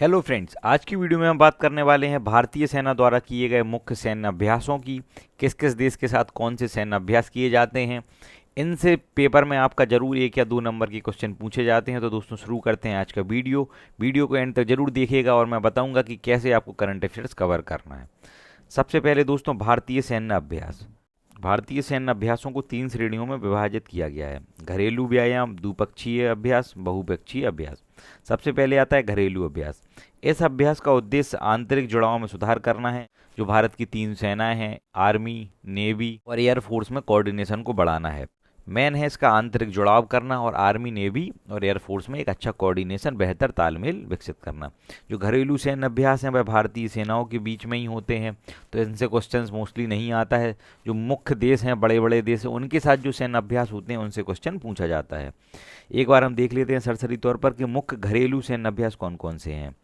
Hello friends, आज की video में हम बात करने वाले हैं भारतीय सेना द्वारा किए गए मुख्य सैन्य अभ्यासों की। किस किस देश के साथ कौन से सैन्य अभ्यास किए जाते हैं, इनसे पेपर में आपका जरूर 1 या 2 नंबर के क्वेश्चन पूछे जाते हैं। तो दोस्तों शुरू करते हैं आज का वीडियो को एंड तक जरूर देखिएगा और मैं बताऊंगा कि कैसे आपको करंट अफेयर्स कवर करना है। सबसे पहले दोस्तों, भारतीय सैन्य अभ्यास। भारतीय सैन्य अभ्यासों को 3 श्रेणियों में विभाजित किया गया है: घरेलू व्यायाम, द्विपक्षीय अभ्यास, बहुपक्षीय अभ्यास। सबसे पहले आता है घरेलू अभ्यास। इस अभ्यास का उद्देश्य आंतरिक जुड़ाव में सुधार करना है। जो भारत की 3 सेनाएं हैं, आर्मी, नेवी और एयरफोर्स में कोऑर्डिनेशन को बढ़ाना है। मेन है इसका आंतरिक जुड़ाव करना और आर्मी, नेवी और एयरफोर्स में एक अच्छा कोऑर्डिनेशन, बेहतर तालमेल विकसित करना। जो घरेलू सैन्य अभ्यास हैं वह भारतीय सेनाओं के बीच में ही होते हैं, तो इनसे क्वेश्चंस मोस्टली नहीं आता है। जो मुख्य देश हैं, बड़े बड़े देश हैं, उनके साथ जो सैन्य अभ्यास होते हैं उनसे क्वेश्चन पूछा जाता है। एक बार हम देख लेते हैं सरसरी तौर पर कि मुख्य घरेलू सैन्य अभ्यास कौन कौन से हैं।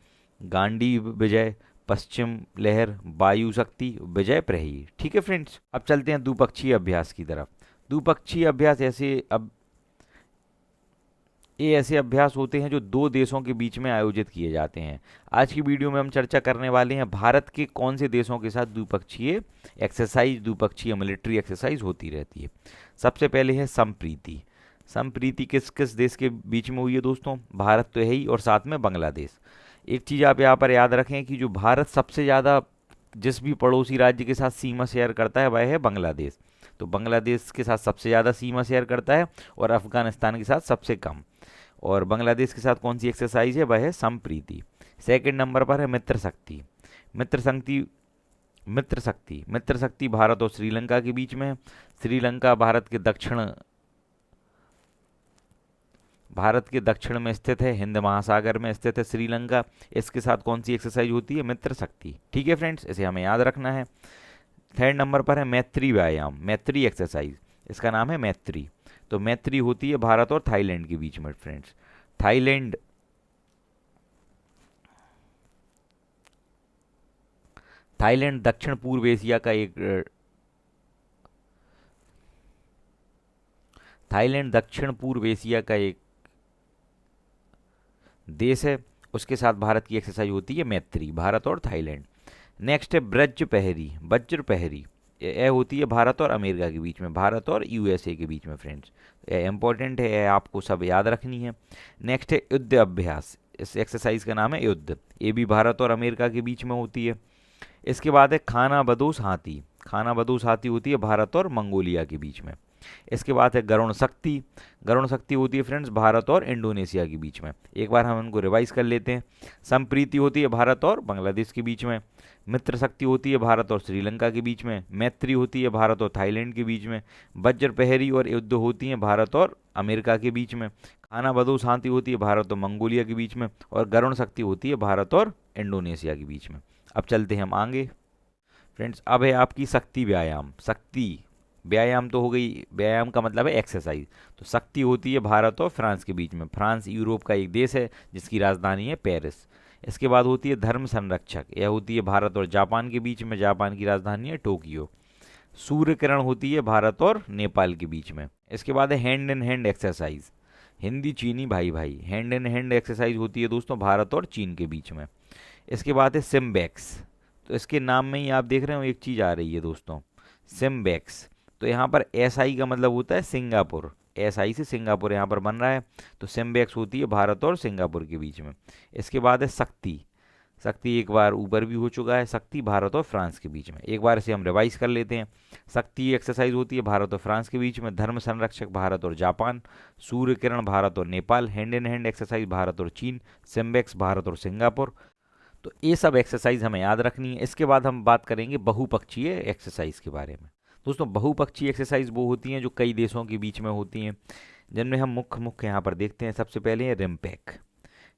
गांडी विजय, पश्चिम लहर, वायु शक्ति, विजय प्रहरी। ठीक है फ्रेंड्स, अब चलते हैं द्विपक्षीय अभ्यास की तरफ। द्विपक्षीय अभ्यास ये ऐसे अभ्यास होते हैं जो 2 देशों के बीच में आयोजित किए जाते हैं। आज की वीडियो में हम चर्चा करने वाले हैं भारत के कौन से देशों के साथ द्विपक्षीय मिलिट्री एक्सरसाइज होती रहती है। सबसे पहले है संप्रीति। संप्रीति किस किस देश के बीच में हुई है दोस्तों? भारत तो है ही और साथ में बांग्लादेश। एक चीज़ आप यहाँ पर याद रखें कि जो भारत सबसे ज़्यादा जिस भी पड़ोसी राज्य के साथ सीमा शेयर करता है वह है बांग्लादेश। तो बांग्लादेश के साथ सबसे ज़्यादा सीमा शेयर करता है और अफगानिस्तान के साथ सबसे कम। और बांग्लादेश के साथ कौन सी एक्सरसाइज है? वह है संप्रीति। सेकंड नंबर पर है मित्र शक्ति। मित्र शक्ति मित्र शक्ति भारत और श्रीलंका के बीच में है। श्रीलंका भारत के दक्षिण में स्थित है, हिंद महासागर में स्थित है श्रीलंका। इसके साथ कौन सी एक्सरसाइज होती है? मित्र शक्ति। ठीक है फ्रेंड्स, इसे हमें याद रखना है। थर्ड नंबर पर है मैत्री व्यायाम, मैत्री एक्सरसाइज। इसका नाम है मैत्री। तो मैत्री होती है भारत और थाईलैंड के बीच में फ्रेंड्स। थाईलैंड थाईलैंड दक्षिण पूर्व एशिया का एक थाईलैंड दक्षिण पूर्व एशिया का एक देश है। उसके साथ भारत की एक्सरसाइज होती है मैत्री, भारत और थाईलैंड। नेक्स्ट है वज्र पहरी। यह होती है भारत और अमेरिका के बीच में, भारत और यूएसए के बीच में फ्रेंड्स। यह इंपॉर्टेंट है, यह आपको सब याद रखनी है। नेक्स्ट है युद्ध अभ्यास। इस एक्सरसाइज का नाम है युद्ध। ये भी भारत और अमेरिका के बीच में होती है। इसके बाद है खाना बदोश हाथी। खाना बदोश हाथी होती है भारत और मंगोलिया के बीच में। इसके बाद है गरुण शक्ति। गरुण शक्ति होती है फ्रेंड्स भारत और इंडोनेशिया के बीच में। एक बार हम इनको रिवाइज कर लेते हैं। संप्रीति होती है भारत और बांग्लादेश के बीच में। मित्र शक्ति होती है भारत और श्रीलंका के बीच में। मैत्री होती है भारत और थाईलैंड के बीच में। वज्र पहरी और युद्ध होती है भारत और अमेरिका के बीच में। खाना बदोश हाथी होती है भारत और मंगोलिया के बीच में। और गरुण शक्ति होती है भारत और इंडोनेशिया के बीच में। अब चलते हैं हम आगे फ्रेंड्स। अब है आपकी शक्ति व्यायाम। शक्ति व्यायाम तो हो गई, व्यायाम का मतलब है एक्सरसाइज। तो शक्ति होती है भारत और फ्रांस के बीच में। फ्रांस यूरोप का एक देश है जिसकी राजधानी है पेरिस। इसके बाद होती है धर्म संरक्षक। यह होती है भारत और जापान के बीच में। जापान की राजधानी है टोक्यो। सूर्य किरण होती है भारत और नेपाल के बीच में। इसके बाद है hand in hand exercise. Hindi चीनी भाई भाई, हैंड इन हैंड एक्सरसाइज होती है दोस्तों भारत और चीन के बीच में। इसके बाद है सिम्बैक्स। तो इसके नाम में ही आप देख रहे हो एक चीज़ आ रही है दोस्तों, सिम्बैक्स। तो यहाँ पर एस आई का मतलब होता है सिंगापुर। एस आई से सिंगापुर यहाँ पर बन रहा है। तो सिम्बैक्स होती है भारत और सिंगापुर के बीच में। इसके बाद है शक्ति। शक्ति एक बार ऊपर भी हो चुका है, शक्ति भारत और फ्रांस के बीच में। एक बार इसे हम रिवाइज कर लेते हैं। शक्ति एक्सरसाइज होती है भारत और फ्रांस के बीच में। धर्म संरक्षक भारत और जापान। सूर्य किरण भारत और Nepal. Hand in hand exercise Bharat और चीन। सिम्बैक्स भारत और सिंगापुर। तो ये सब एक्सरसाइज हमें याद रखनी है। इसके बाद हम बात करेंगे बहुपक्षीय एक्सरसाइज के बारे में। दोस्तों बहुपक्षीय एक्सरसाइज वो होती हैं जो कई देशों के बीच में होती हैं, जिनमें हम मुख्य यहाँ पर देखते हैं। सबसे पहले है रिम्पैक।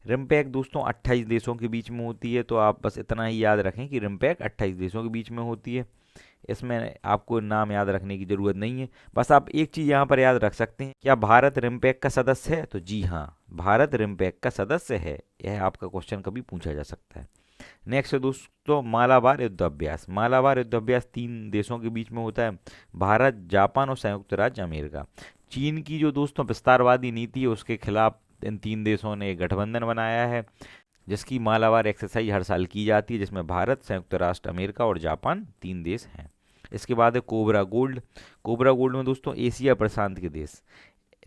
रिम्पैक दोस्तों 28 देशों के बीच में होती है। तो आप बस इतना ही याद रखें कि रिम्पैक 28 देशों के बीच में होती है। इसमें आपको नाम याद रखने की ज़रूरत नहीं है। बस आप एक चीज़ यहाँ पर याद रख सकते हैं, क्या भारत रिम्पैक का सदस्य है? तो जी हाँ, भारत रिम्पैक का सदस्य है। यह आपका क्वेश्चन कभी पूछा जा सकता है। नेक्स्ट है दोस्तों मालाबार युद्ध अभ्यास। मालाबार युद्ध अभ्यास 3 देशों के बीच में होता है, भारत, जापान और संयुक्त राज्य अमेरिका। चीन की जो दोस्तों विस्तारवादी नीति है उसके खिलाफ इन 3 देशों ने एक गठबंधन बनाया है। जिसकी मालावार एक्सरसाइज हर साल की जाती है, जिसमें भारत, संयुक्त राष्ट्र अमेरिका और जापान 3 देश हैं। इसके बाद है कोबरा गोल्ड। कोबरा गोल्ड में दोस्तों एशिया प्रशांत के देश,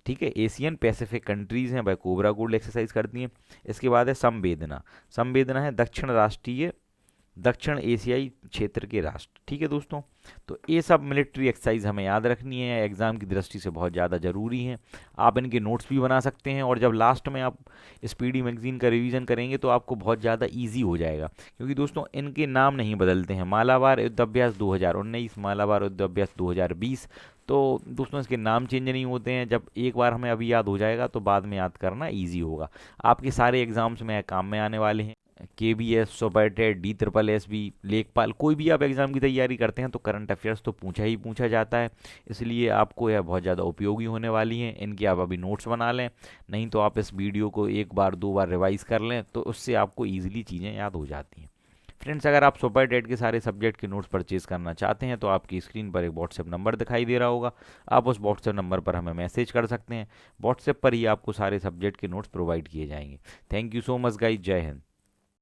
ठीक है, एशियन पैसिफिक कंट्रीज हैं भाई, कोबरा गोल्ड एक्सरसाइज करती हैं। इसके बाद है संवेदना। संवेदना है दक्षिण एशियाई क्षेत्र के राष्ट्र, ठीक है दोस्तों। तो ये सब मिलिट्री एक्सरसाइज हमें याद रखनी है, एग्जाम की दृष्टि से बहुत ज़्यादा ज़रूरी हैं। आप इनके नोट्स भी बना सकते हैं, और जब लास्ट में आप इस पीडी मैगजीन का रिवीजन करेंगे तो आपको बहुत ज़्यादा इजी हो जाएगा, क्योंकि दोस्तों इनके नाम नहीं बदलते हैं। मालाबार युद्धाभ्यास 2019, मालाबार युद्धाभ्यास 2020, तो दोस्तों इसके नाम चेंज नहीं होते हैं। जब एक बार हमें अभी याद हो जाएगा तो बाद में याद करना ईजी होगा। आपके सारे एग्जाम्स में काम में आने वाले हैं। KBS, सुपरटेट, DSSS, लेखपाल, कोई भी आप एग्ज़ाम की तैयारी करते हैं तो करंट अफेयर्स तो पूछा ही पूछा जाता है, इसलिए आपको यह बहुत ज़्यादा उपयोगी होने वाली हैं। इनके आप अभी नोट्स बना लें, नहीं तो आप इस वीडियो को एक बार 2 बार रिवाइज कर लें, तो उससे आपको ईजिली चीज़ें याद हो जाती हैं। फ्रेंड्स, अगर आप सुपरटेट के सारे सब्जेक्ट के नोट्स परचेज करना चाहते हैं तो आपकी स्क्रीन पर एक व्हाट्सएप नंबर दिखाई दे रहा होगा, आप उस व्हाट्सएप नंबर पर हमें मैसेज कर सकते हैं। व्हाट्सएप पर ही आपको सारे सब्जेक्ट के नोट्स प्रोवाइड किए जाएंगे। Thank you so much guys, जय हिंद।